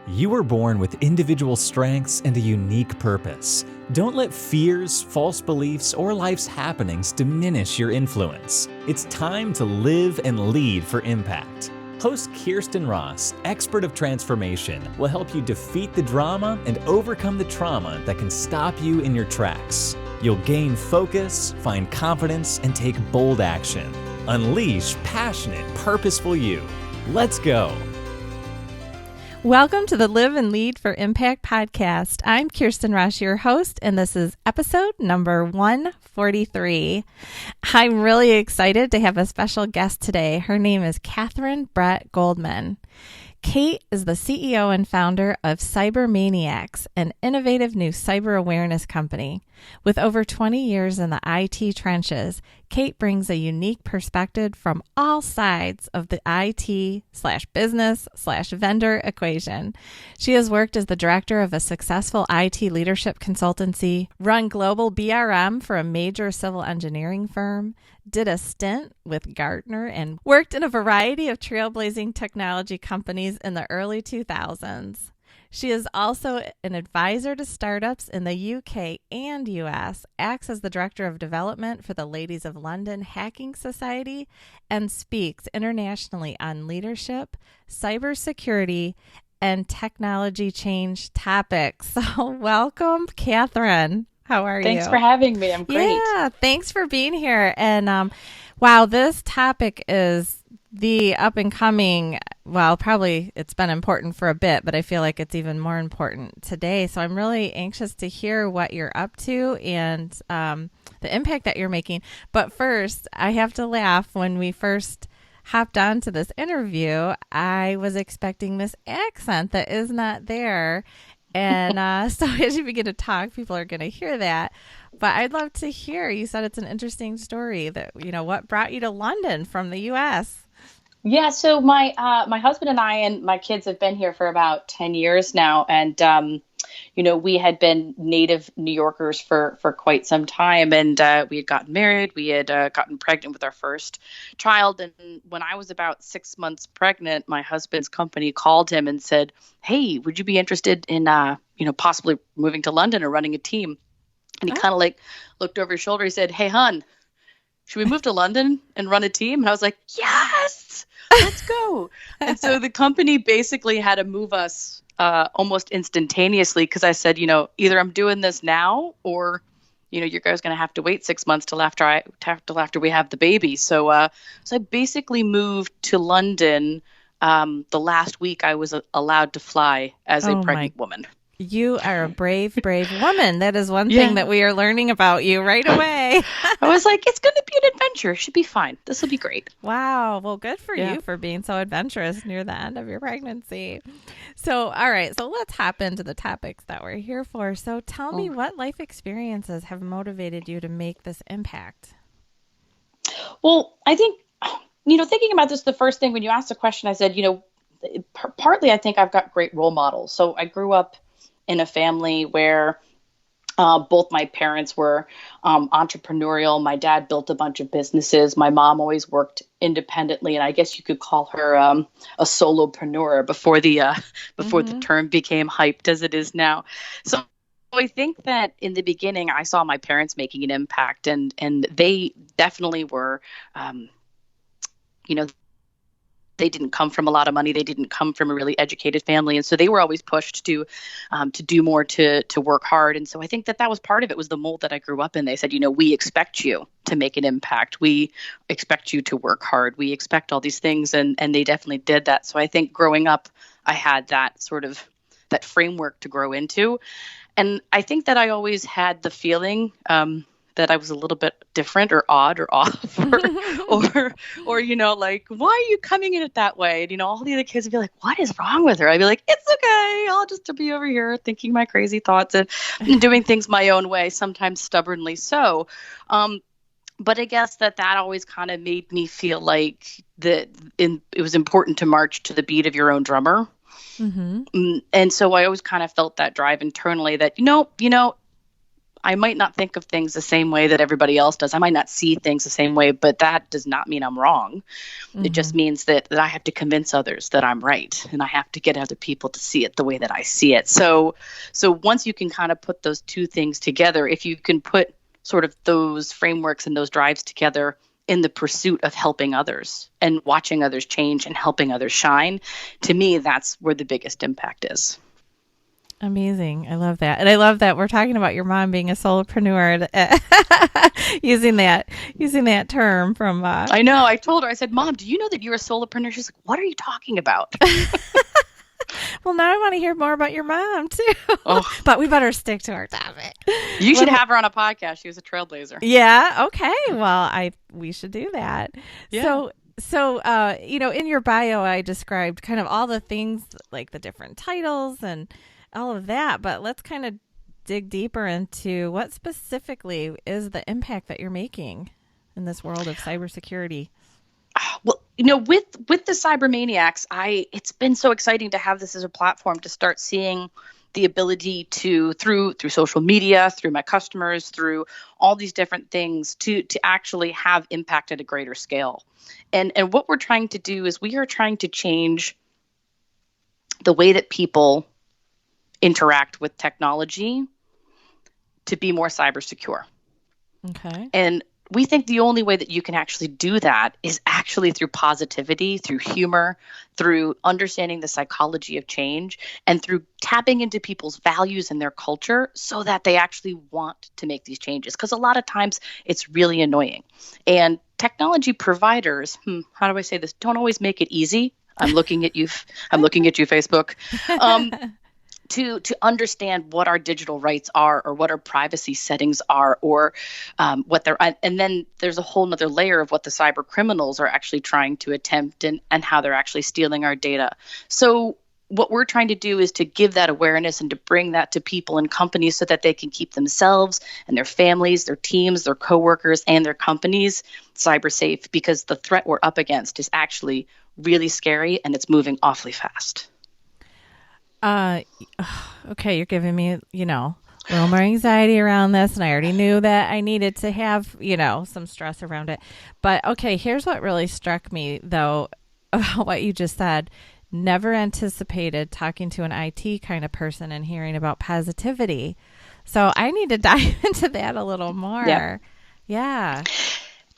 You were born with individual strengths and a unique purpose. Don't let fears, false beliefs, or life's happenings diminish your influence. It's time to live and lead for impact. Host Kirsten Ross, expert of transformation, will help you defeat the drama and overcome the trauma that can stop you in your tracks. You'll gain focus, find confidence, and take bold action. Unleash passionate, purposeful you. Let's go. Welcome to the Live and Lead for Impact podcast. I'm Kirsten Ross, your host, and this is episode number 143. I'm really excited to have a special guest today. Her name is Kathryn Goldman. Kate is the CEO and founder of Cybermaniacs, an innovative new cyber awareness company. With over 20 years in the IT trenches, Kate brings a unique perspective from all sides of the IT/business/vendor equation. She has worked as the director of a successful IT leadership consultancy, run global BRM for a major civil engineering firm, did a stint with Gartner, and worked in a variety of trailblazing technology companies in the early 2000s. She is also an advisor to startups in the UK and US, acts as the director of development for the Ladies of London Hacking Society, and speaks internationally on leadership, cybersecurity, and technology change topics. So welcome, Kathryn. How are you? Thanks for having me. I'm great. Yeah, thanks for being here. And wow, this topic is the up and coming, well, probably it's been important for a bit, but I feel like it's even more important today. So I'm really anxious to hear what you're up to and the impact that you're making. But first, I have to laugh. When we first hopped on to this interview, I was expecting this accent that is not there. And so as you begin to talk, people are going to hear that. But I'd love to hear, you said it's an interesting story that, what brought you to London from the U.S.? Yeah, so my husband and I and my kids have been here for about 10 years now. And, we had been native New Yorkers for quite some time. And we had gotten married. We had gotten pregnant with our first child. And when I was about 6 months pregnant, my husband's company called him and said, "Hey, would you be interested in, possibly moving to London or running a team?" And he kind of looked over his shoulder. He said, "Hey, hon, should we move to London and run a team?" And I was like, "Yes, let's go." And so the company basically had to move us almost instantaneously, because I said, either I'm doing this now or, you guys are going to have to wait 6 months till after we have the baby. So I basically moved to London the last week I was allowed to fly as a pregnant woman. You are a brave, brave woman. That is one thing that we are learning about you right away. I was like, it's going to be an adventure. It should be fine. This will be great. Wow. Well, good for you for being so adventurous near the end of your pregnancy. So, all right. So let's hop into the topics that we're here for. So tell me, what life experiences have motivated you to make this impact? Well, I think, thinking about this, the first thing when you asked the question, I said, partly I think I've got great role models. So I grew up in a family where both my parents were entrepreneurial. My dad built a bunch of businesses. My mom always worked independently, and I guess you could call her a solopreneur before the term became hyped as it is now. So I think that in the beginning, I saw my parents making an impact, and they definitely were, they didn't come from a lot of money. They didn't come from a really educated family. And so they were always pushed to do more, to work hard. And so I think that was part of it, was the mold that I grew up in. They said, we expect you to make an impact. We expect you to work hard. We expect all these things. And they definitely did that. So I think growing up, I had that sort of that framework to grow into. And I think that I always had the feeling that I was a little bit different or odd or off or like, why are you coming in it that way? And, all the other kids would be like, what is wrong with her? I'd be like, it's okay. I'll just be over here thinking my crazy thoughts and doing things my own way, sometimes stubbornly so. But I guess that always kind of made me feel like it was important to march to the beat of your own drummer. Mm-hmm. And so I always kind of felt that drive internally that, I might not think of things the same way that everybody else does. I might not see things the same way, but that does not mean I'm wrong. Mm-hmm. It just means that I have to convince others that I'm right, and I have to get other people to see it the way that I see it. So once you can kind of put those two things together, if you can put sort of those frameworks and those drives together in the pursuit of helping others and watching others change and helping others shine, to me, that's where the biggest impact is. Amazing. I love that. And I love that we're talking about your mom being a solopreneur, using that term from I know. I told her, I said, Mom, do you know that you're a solopreneur? She's like, what are you talking about? Well, now I want to hear more about your mom too. Oh. But we better stick to our topic. You should have her on a podcast. She was a trailblazer. Yeah. Okay. Well, we should do that. Yeah. So, in your bio, I described kind of all the things, like the different titles and all of that, but let's kind of dig deeper into what specifically is the impact that you're making in this world of cybersecurity. Well, with the Cybermaniacs, it's been so exciting to have this as a platform to start seeing the ability to, through social media, through my customers, through all these different things, to actually have impact at a greater scale. And what we're trying to do is we are trying to change the way that people interact with technology to be more cyber secure. Okay. And we think the only way that you can actually do that is actually through positivity, through humor, through understanding the psychology of change, and through tapping into people's values and their culture so that they actually want to make these changes. Because a lot of times it's really annoying. And technology providers, how do I say this? Don't always make it easy. I'm looking at you. I'm looking at you, Facebook. To understand what our digital rights are, or what our privacy settings are, or what they're, and then there's a whole nother layer of what the cyber criminals are actually trying to attempt, and how they're actually stealing our data. So what we're trying to do is to give that awareness and to bring that to people and companies so that they can keep themselves and their families, their teams, their coworkers, and their companies cyber safe, because the threat we're up against is actually really scary, and it's moving awfully fast. Okay, you're giving me, a little more anxiety around this, and I already knew that I needed to have, some stress around it. But okay, here's what really struck me though about what you just said. Never anticipated talking to an IT kind of person and hearing about positivity. So I need to dive into that a little more. Yeah.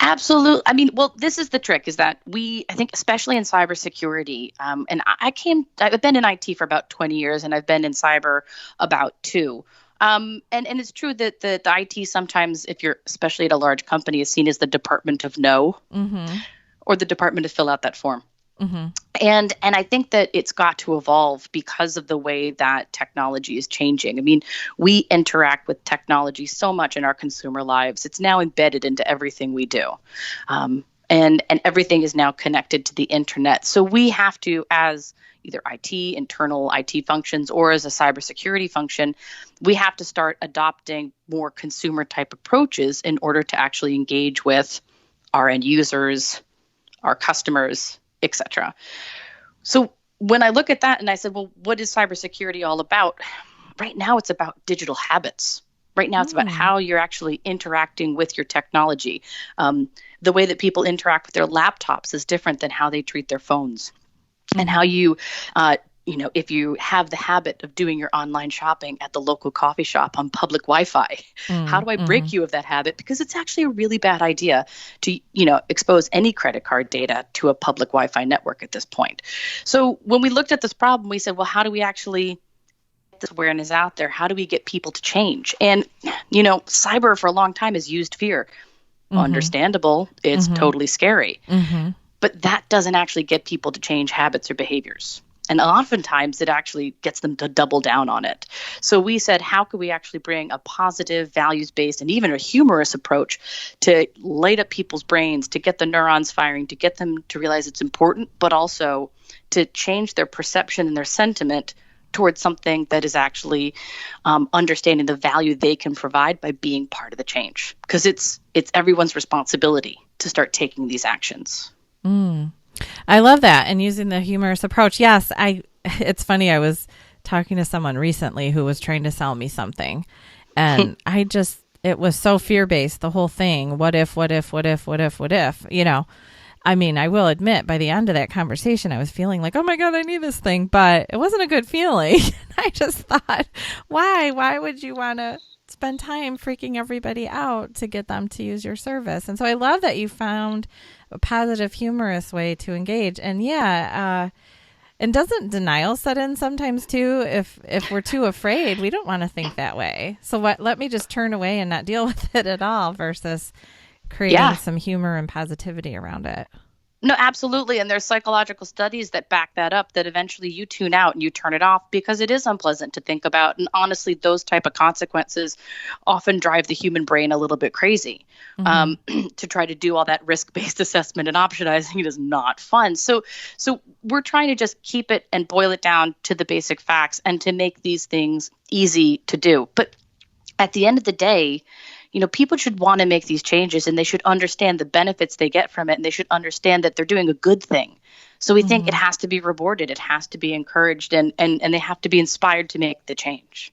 Absolutely. I mean, well, this is the trick, is that I think, especially in cybersecurity, and I've been in IT for about 20 years, and I've been in cyber about 2. And it's true that the IT sometimes, if you're especially at a large company, is seen as the department of no, mm-hmm. or the department to fill out that form. Mm-hmm. And I think that it's got to evolve because of the way that technology is changing. I mean, we interact with technology so much in our consumer lives. It's now embedded into everything we do. And everything is now connected to the internet. So we have to, as either IT, internal IT functions, or as a cybersecurity function, we have to start adopting more consumer type approaches in order to actually engage with our end users, our customers, etc. So when I look at that and I said, well, what is cybersecurity all about? Right now, it's about digital habits. Right now, it's about how you're actually interacting with your technology. The way that people interact with their laptops is different than how they treat their phones. And how you, if you have the habit of doing your online shopping at the local coffee shop on public Wi-Fi, how do I break you of that habit? Because it's actually a really bad idea to, expose any credit card data to a public Wi-Fi network at this point. So when we looked at this problem, we said, well, how do we actually get this awareness out there? How do we get people to change? And, cyber for a long time has used fear. Understandable. It's totally scary. But that doesn't actually get people to change habits or behaviors. And oftentimes it actually gets them to double down on it. So we said, how could we actually bring a positive, values-based, and even a humorous approach to light up people's brains, to get the neurons firing, to get them to realize it's important, but also to change their perception and their sentiment towards something that is actually understanding the value they can provide by being part of the change. Because it's everyone's responsibility to start taking these actions. I love that. And using the humorous approach. Yes, it's funny. I was talking to someone recently who was trying to sell me something. And it was so fear-based, the whole thing. What if, I mean, I will admit by the end of that conversation, I was feeling like, oh my God, I need this thing, but it wasn't a good feeling. I just thought, why would you want to spend time freaking everybody out to get them to use your service? And so I love that you found a positive, humorous way to engage. And and doesn't denial set in sometimes too? If we're too afraid, we don't want to think that way. So let me just turn away and not deal with it at all versus creating some humor and positivity around it. No, absolutely. And there's psychological studies that back that up, that eventually you tune out and you turn it off because it is unpleasant to think about. And honestly, those type of consequences often drive the human brain a little bit crazy. To try to do all that risk-based assessment and optionizing, it is not fun. So we're trying to just keep it and boil it down to the basic facts and to make these things easy to do. But at the end of the day, people should want to make these changes, and they should understand the benefits they get from it, and they should understand that they're doing a good thing. So we think it has to be rewarded, it has to be encouraged, and they have to be inspired to make the change.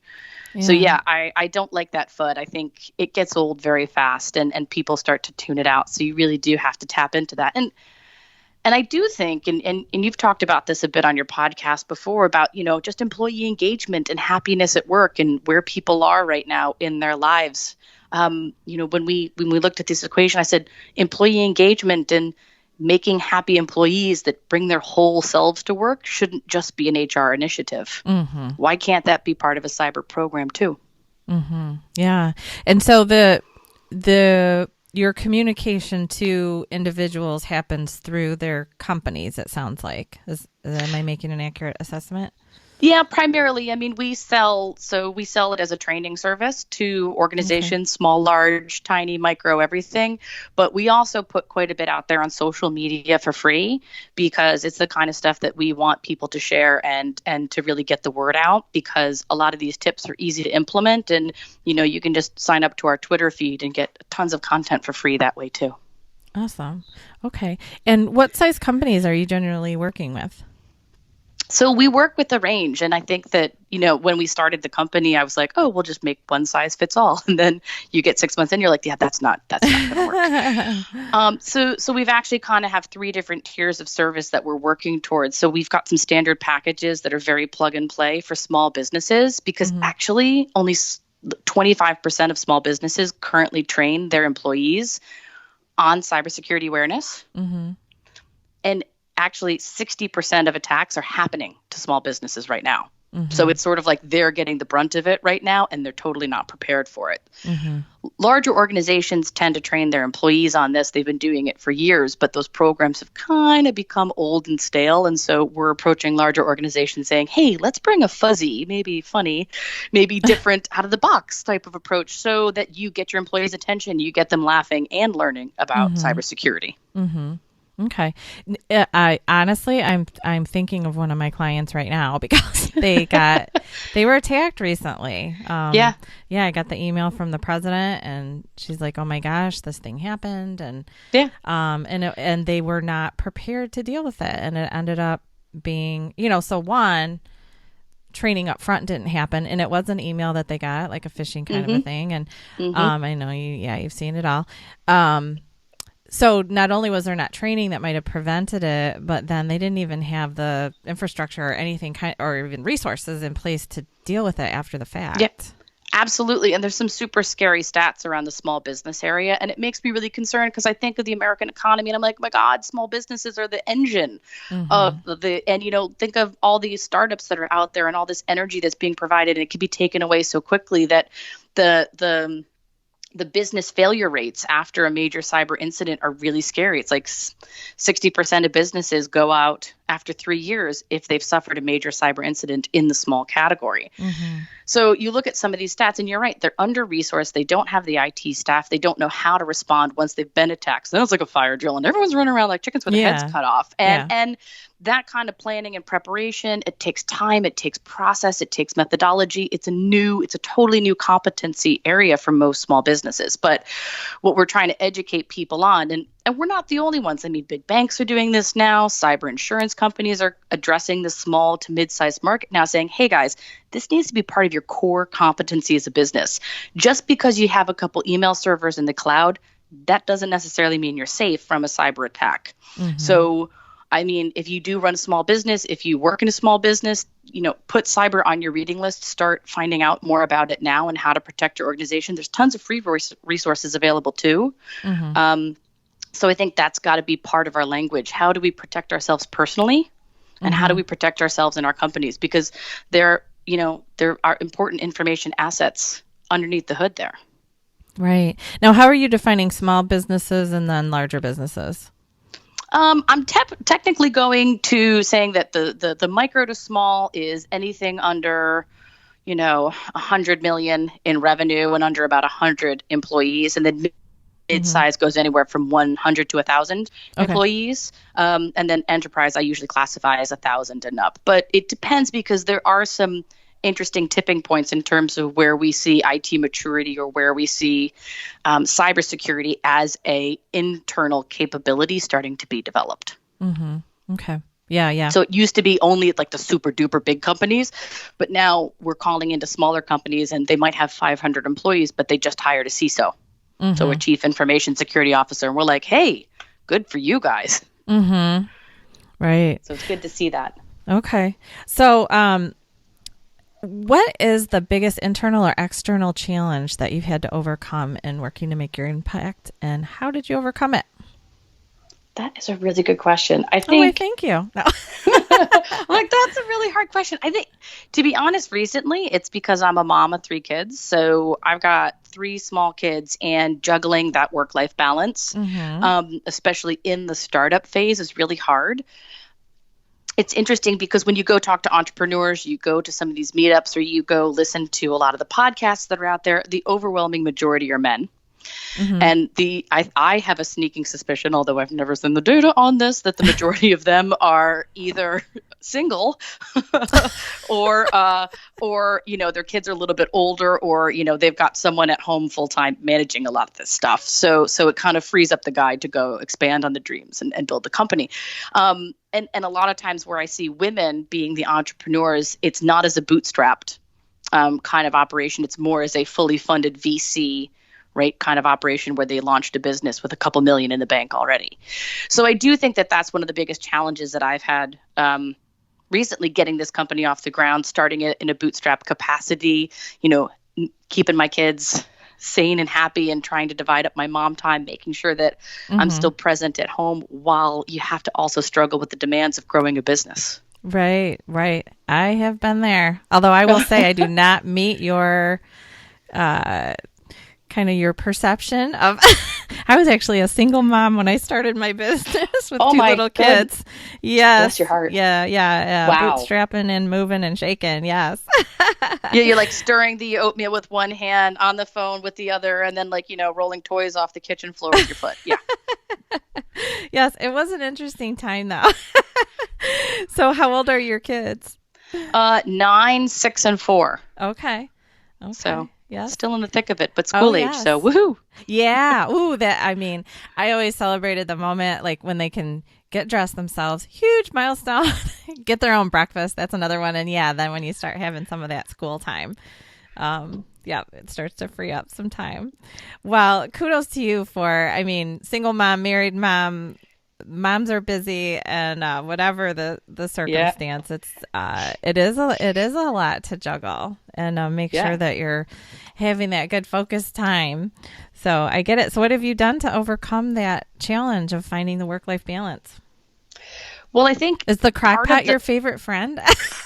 Yeah. So I don't like that FUD. I think it gets old very fast, and people start to tune it out. So you really do have to tap into that. And I do think, and you've talked about this a bit on your podcast before about, just employee engagement and happiness at work and where people are right now in their lives. When we looked at this equation, I said employee engagement and making happy employees that bring their whole selves to work shouldn't just be an HR initiative. Why can't that be part of a cyber program too? Yeah. And so your communication to individuals happens through their companies, it sounds like. Am I making an accurate assessment? Yeah, primarily. I mean, we sell it as a training service to organizations, small, large, tiny, micro, everything. But we also put quite a bit out there on social media for free because it's the kind of stuff that we want people to share and to really get the word out, because a lot of these tips are easy to implement. And, you can just sign up to our Twitter feed and get tons of content for free that way too. Awesome. Okay. And what size companies are you generally working with? So we work with a range. And I think that, when we started the company, I was like, oh, we'll just make one size fits all. And then you get 6 months in, you're like, yeah, that's not going to work. So we've actually kind of have 3 different tiers of service that we're working towards. So we've got some standard packages that are very plug and play for small businesses, because actually only 25% of small businesses currently train their employees on cybersecurity awareness. And actually 60% of attacks are happening to small businesses right now. So it's sort of like they're getting the brunt of it right now, and they're totally not prepared for it. Larger organizations tend to train their employees on this. They've been doing it for years, but those programs have kind of become old and stale. And so we're approaching larger organizations saying, hey, let's bring a fuzzy, maybe funny, maybe different out of the box type of approach so that you get your employees' attention, you get them laughing and learning about cybersecurity. Okay. I'm thinking of one of my clients right now because they were attacked recently. I got the email from the president, and she's like, "Oh my gosh, this thing happened," and and they were not prepared to deal with it, and it ended up being, so one, training up front didn't happen, and it was an email that they got, like a phishing kind of a thing, and I know you've seen it all. So not only was there not training that might have prevented it, but then they didn't even have the infrastructure or anything or even resources in place to deal with it after the fact. Yep, absolutely. And there's some super scary stats around the small business area. And it makes me really concerned because I think of the American economy and I'm like, oh my God, small businesses are the engine of think of all these startups that are out there and all this energy that's being provided. And it could be taken away so quickly that the business failure rates after a major cyber incident are really scary. It's like 60% of businesses go out after 3 years if they've suffered a major cyber incident in the small category. So you look at some of these stats and you're right, they're under-resourced. They don't have the IT staff. They don't know how to respond once they've been attacked. So it's like a fire drill and everyone's running around like chickens with their heads cut off. And that kind of planning and preparation, it takes time, it takes process, it takes methodology. It's a totally new competency area for most small businesses. But what we're trying to educate people on, And we're not the only ones. I mean, big banks are doing this now. Cyber insurance companies are addressing the small to mid-sized market now, saying, hey, guys, this needs to be part of your core competency as a business. Just because you have a couple email servers in the cloud, that doesn't necessarily mean you're safe from a cyber attack. So, I mean, if you do run a small business, if you work in a small business, put cyber on your reading list, start finding out more about it now and how to protect your organization. There's tons of free resources available too. So I think that's got to be part of our language. How do we protect ourselves personally, and how do we protect ourselves in our companies? Because there are important information assets underneath the hood there. Right. Now, how are you defining small businesses and then larger businesses? I'm technically going to saying that the micro to small is anything under, 100 million in revenue and under about 100 employees, and then mid-size goes anywhere from 100 to 1,000 employees. And then enterprise, I usually classify as 1,000 and up. But it depends, because there are some interesting tipping points in terms of where we see IT maturity, or where we see cybersecurity as a internal capability starting to be developed. Okay. Yeah. So it used to be only like the super duper big companies, but now we're calling into smaller companies, and they might have 500 employees, but they just hired a CISO. So a chief information security officer. And we're like, hey, good for you guys. Right. So it's good to see that. Okay. So what is the biggest internal or external challenge that you've had to overcome in working to make your impact, and how did you overcome it? That is a really good question. I think. Thank you. No. Like, that's a really hard question. I think, to be honest, recently it's because I'm a mom of 3 kids. So I've got 3 small kids, and juggling that work-life balance, especially in the startup phase, is really hard. It's interesting because when you go talk to entrepreneurs, you go to some of these meetups, or you go listen to a lot of the podcasts that are out there, the overwhelming majority are men. And I have a sneaking suspicion, although I've never seen the data on this, that the majority of them are either single or their kids are a little bit older, or they've got someone at home full time managing a lot of this stuff. So it kind of frees up the guy to go expand on the dreams and build the company. And a lot of times where I see women being the entrepreneurs, it's not as a bootstrapped kind of operation. It's more as a fully funded VC, right, kind of operation where they launched a business with a couple million in the bank already. So I do think that that's one of the biggest challenges that I've had recently, getting this company off the ground, starting it in a bootstrap capacity, keeping my kids sane and happy, and trying to divide up my mom time, making sure that I'm still present at home, while you have to also struggle with the demands of growing a business. Right. I have been there. Although I will say I do not meet your kind of your perception of I was actually a single mom when I started my business with 2 little kids. Yes. Bless your heart. Yeah. Wow. Bootstrapping and moving and shaking. Yes. Yeah, you're like stirring the oatmeal with one hand, on the phone with the other, and then rolling toys off the kitchen floor with your foot. Yeah. Yes, it was an interesting time though. So how old are your kids? 9, 6, and 4. Okay. So yes. Still in the thick of it, but school age. So woohoo. Yeah. Ooh, I always celebrated the moment, like when they can get dressed themselves. Huge milestone. Get their own breakfast. That's another one. And then when you start having some of that school time, it starts to free up some time. Well, kudos to you for, single mom, married mom. Moms are busy, and whatever the circumstance, it is a lot to juggle, and make sure that you're having that good focused time. So I get it. So what have you done to overcome that challenge of finding the work-life balance? Well, I think, is the crock pot your favorite friend?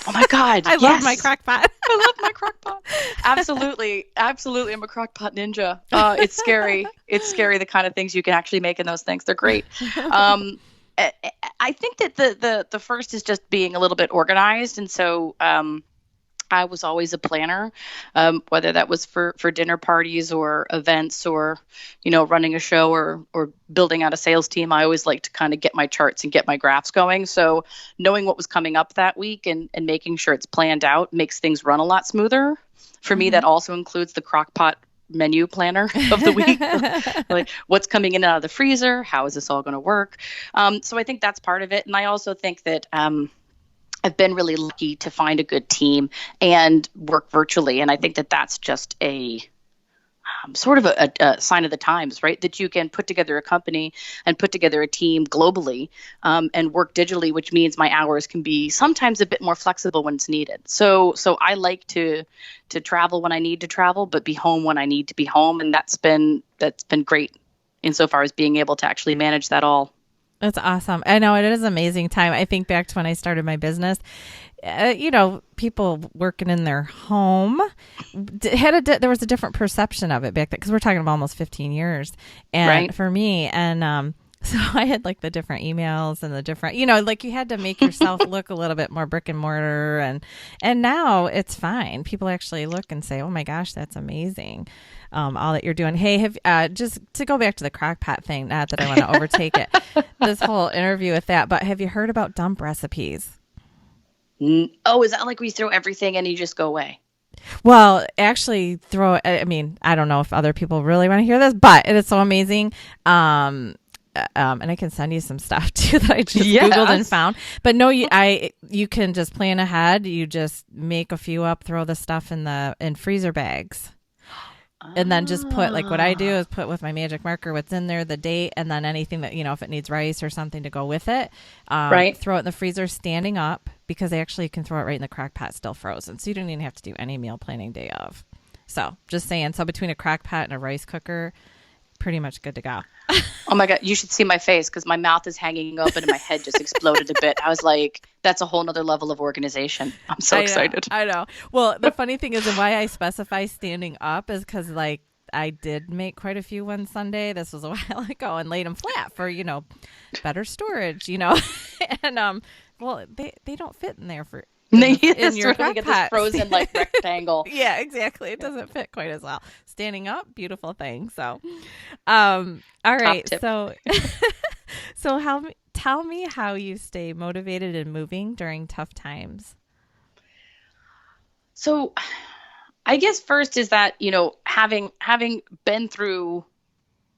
Oh my God. I love my crock pot. I love my crock pot. Absolutely. I'm a crock pot ninja. It's scary. It's scary, the kind of things you can actually make in those things. They're great. I think that the first is just being a little bit organized. And so I was always a planner, whether that was for dinner parties or events, or, running a show or building out a sales team. I always like to kind of get my charts and get my graphs going. So knowing what was coming up that week and making sure it's planned out makes things run a lot smoother. For me, that also includes the crock pot menu planner of the week. Like, what's coming in and out of the freezer? How is this all going to work? So I think that's part of it. And I also think that I've been really lucky to find a good team and work virtually. And I think that that's just a sort of a sign of the times, right? That you can put together a company and put together a team globally and work digitally, which means my hours can be sometimes a bit more flexible when it's needed. So I like to travel when I need to travel, but be home when I need to be home. And that's been great insofar as being able to actually manage that all. That's awesome. I know it is an amazing time. I think back to when I started my business, people working in their home there was a different perception of it back then, because we're talking about almost 15 years. And right. For me, and so I had like the different emails and the different, like you had to make yourself look a little bit more brick and mortar. And now it's fine. People actually look and say, oh my gosh, that's amazing. All that you're doing. Hey, just to go back to the crock pot thing, not that I want to overtake it, this whole interview with that, but have you heard about dump recipes? Oh, is that like we throw everything and you just go away? Well, actually I don't know if other people really want to hear this, but it is so amazing. And I can send you some stuff too that I just Googled and found. But no, you can just plan ahead. You just make a few up, throw the stuff in freezer bags. And then just put, like what I do is put with my magic marker what's in there, the date, and then anything that, if it needs rice or something to go with it, right. Throw it in the freezer standing up, because they actually can throw it right in the crock pot still frozen. So you don't even have to do any meal planning day of. So just saying, so between a crock pot and a rice cooker, pretty much good to go. Oh my God, you should see my face, because my mouth is hanging open and my head just exploded a bit. I was like, that's a whole nother level of organization. I'm so excited. I know. Well, the funny thing is, and why I specify standing up is because like I did make quite a few one Sunday. This was a while ago, and laid them flat for, better storage, and well, they don't fit in there in your crock get pot. This frozen like rectangle. Yeah, exactly. It doesn't fit quite as well. Standing up, beautiful thing. So, all right. So tell me how you stay motivated and moving during tough times. So, I guess first is that having been through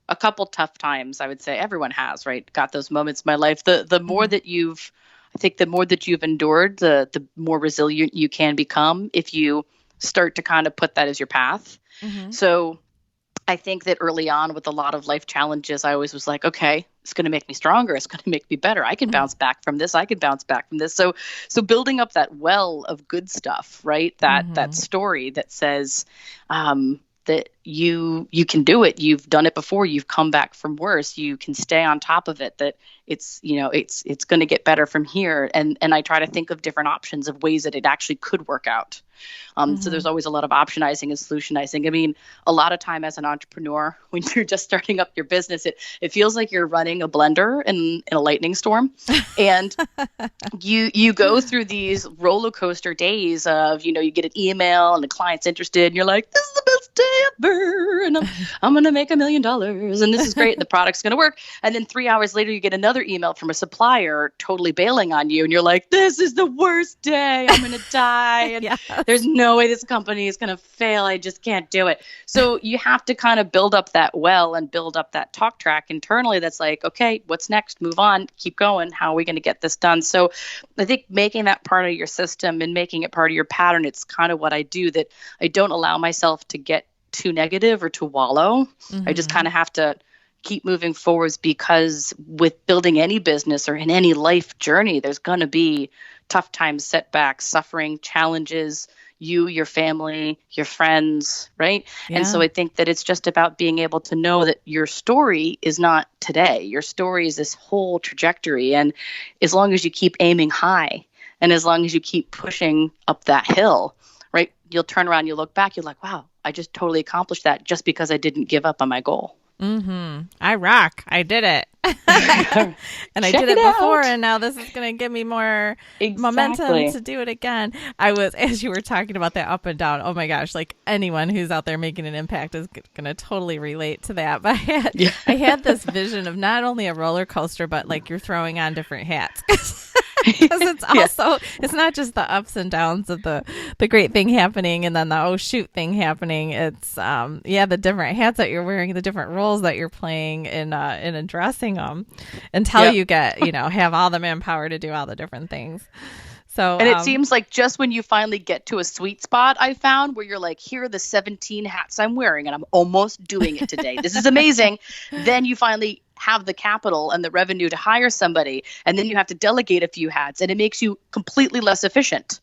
a couple tough times, I would say everyone has, right? Got those moments in my life. The more that I think the more that you've endured, the more resilient you can become if you start to kind of put that as your path. Mm-hmm. So I think that early on with a lot of life challenges, I always was like, okay, it's going to make me stronger. It's going to make me better. I can bounce back from this. I can bounce back from this. So building up that well of good stuff, right? That story that says, that you can do it. You've done it before. You've come back from worse. You can stay on top of it. That it's going to get better from here. And I try to think of different options of ways that it actually could work out. So there's always a lot of optionizing and solutionizing. I mean, a lot of time as an entrepreneur, when you're just starting up your business, it feels like you're running a blender in a lightning storm. And you go through these roller coaster days of, you get an email and the client's interested and you're like, this is the best day ever. And I'm going to make $1 million and this is great. And the product's going to work. And then 3 hours later, you get another email from a supplier totally bailing on you. And you're like, this is the worst day. I'm going to die. And there's no way this company is going to fail. I just can't do it. So you have to kind of build up that well and build up that talk track internally. That's like, okay, what's next? Move on, keep going. How are we going to get this done? So I think making that part of your system and making it part of your pattern, it's kind of what I do, that I don't allow myself to get too negative or to wallow. I just kind of have to keep moving forwards, because with building any business or in any life journey, there's going to be tough times, setbacks, suffering, challenges, your family, your friends, right? Yeah. And so I think that it's just about being able to know that your story is not today. Your story is this whole trajectory. And as long as you keep aiming high and as long as you keep pushing up that hill, right, you'll turn around, you'll look back, you're like, wow, I just totally accomplished that just because I didn't give up on my goal. I rock. I did it. And I did it before, and now this is going to give me more momentum to do it again. I was, as you were talking about that up and down, oh my gosh, like anyone who's out there making an impact is going to totally relate to that. But I had this vision of not only a roller coaster, but like you're throwing on different hats. Because it's also, it's not just the ups and downs of the great thing happening and then the oh shoot thing happening. It's the different hats that you're wearing, the different roles that you're playing in addressing them until you get, have all the manpower to do all the different things. So, and it seems like just when you finally get to a sweet spot, I found where you're like, here are the 17 hats I'm wearing and I'm almost doing it today. This is amazing. Then you finally have the capital and the revenue to hire somebody, and then you have to delegate a few hats, and it makes you completely less efficient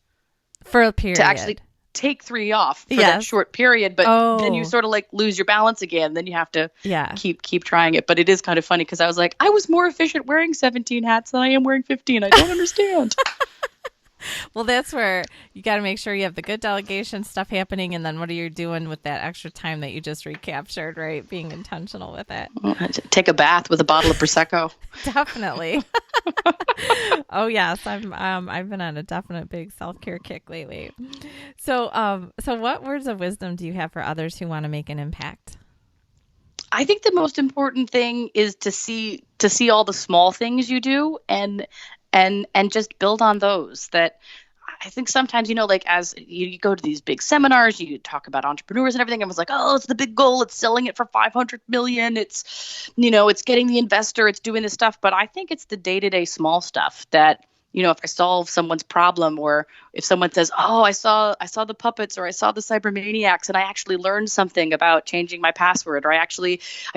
for a period to actually take 3 off for that short period. But then you sort of like lose your balance again. Then you have to keep trying it. But it is kind of funny because I was like, I was more efficient wearing 17 hats than I am wearing 15. I don't understand. Well, that's where you got to make sure you have the good delegation stuff happening. And then what are you doing with that extra time that you just recaptured, right? Being intentional with it. Take a bath with a bottle of Prosecco. Definitely. Oh, yes. I've been on a definite big self-care kick lately. So what words of wisdom do you have for others who want to make an impact? I think the most important thing is to see all the small things you do and just build on those. That I think sometimes, like as you go to these big seminars, you talk about entrepreneurs and everything. I was like, oh, it's the big goal. It's selling it for 500 million. It's, it's getting the investor. It's doing this stuff. But I think it's the day-to-day small stuff that, if I solve someone's problem, or if someone says, oh, I saw the puppets, or I saw the Cybermaniacs, and I actually learned something about changing my password, or I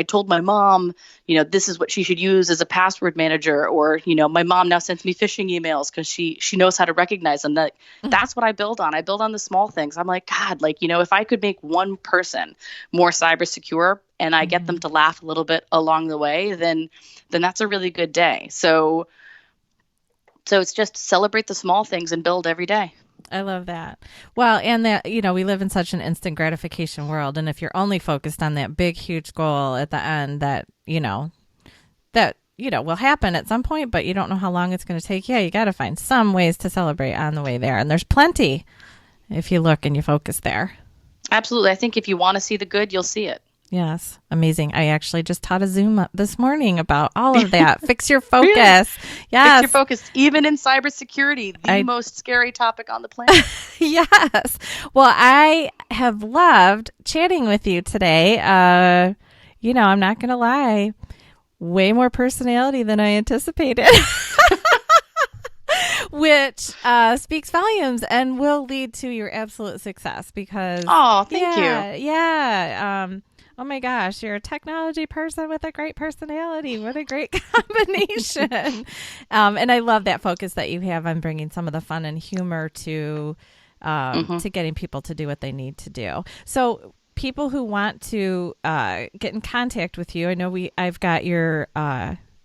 told my mom, this is what she should use as a password manager, or, my mom now sends me phishing emails because she knows how to recognize them. That's what I build on. I build on the small things. I'm like, God, if I could make one person more cyber secure and I get them to laugh a little bit along the way, then that's a really good day. So it's just celebrate the small things and build every day. I love that. Well, and that, we live in such an instant gratification world. And if you're only focused on that big, huge goal at the end that will happen at some point, but you don't know how long it's going to take. Yeah, you got to find some ways to celebrate on the way there. And there's plenty if you look and you focus there. Absolutely. I think if you want to see the good, you'll see it. Yes. Amazing. I actually just taught a Zoom up this morning about all of that. Fix your focus. Really? Yes. Fix your focus, even in cybersecurity, the most scary topic on the planet. Yes. Well, I have loved chatting with you today. I'm not going to lie. Way more personality than I anticipated. Which speaks volumes and will lead to your absolute success because... Oh, thank you. Yeah. Oh my gosh, you're a technology person with a great personality. What a great combination. And I love that focus that you have on bringing some of the fun and humor to getting people to do what they need to do. So people who want to get in contact with you, I know I've got your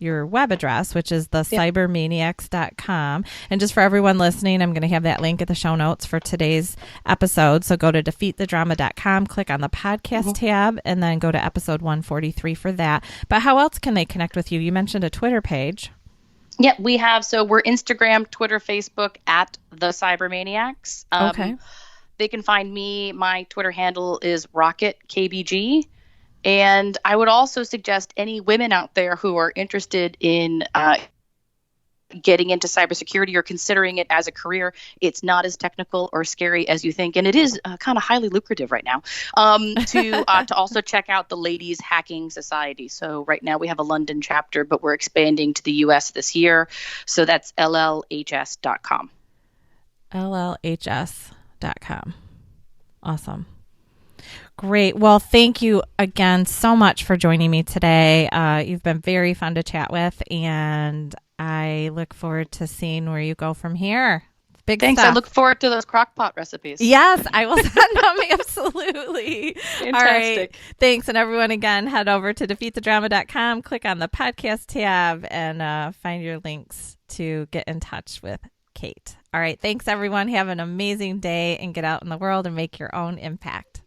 web address, which is the cybermaniacs.com. And just for everyone listening, I'm going to have that link at the show notes for today's episode. So go to defeatthedrama.com, click on the podcast tab, and then go to episode 143 for that. But how else can they connect with you? You mentioned a Twitter page. Yeah, we have. So we're Instagram, Twitter, Facebook at the Cybermaniacs. Okay. They can find me. My Twitter handle is RocketKBG. And I would also suggest any women out there who are interested in getting into cybersecurity or considering it as a career, it's not as technical or scary as you think. And it is kind of highly lucrative right now, to also check out the Ladies Hacking Society. So right now we have a London chapter, but we're expanding to the US this year. So that's LLHS.com. LLHS.com. Awesome. Great. Well, thank you again so much for joining me today. You've been very fun to chat with, and I look forward to seeing where you go from here. Big Thanks. stuff. I look forward to those crockpot recipes. Yes, I will send them. Absolutely. Fantastic. All right. Thanks. And everyone, again, head over to defeatthedrama.com, click on the podcast tab, and find your links to get in touch with Kate. All right. Thanks, everyone. Have an amazing day and get out in the world and make your own impact.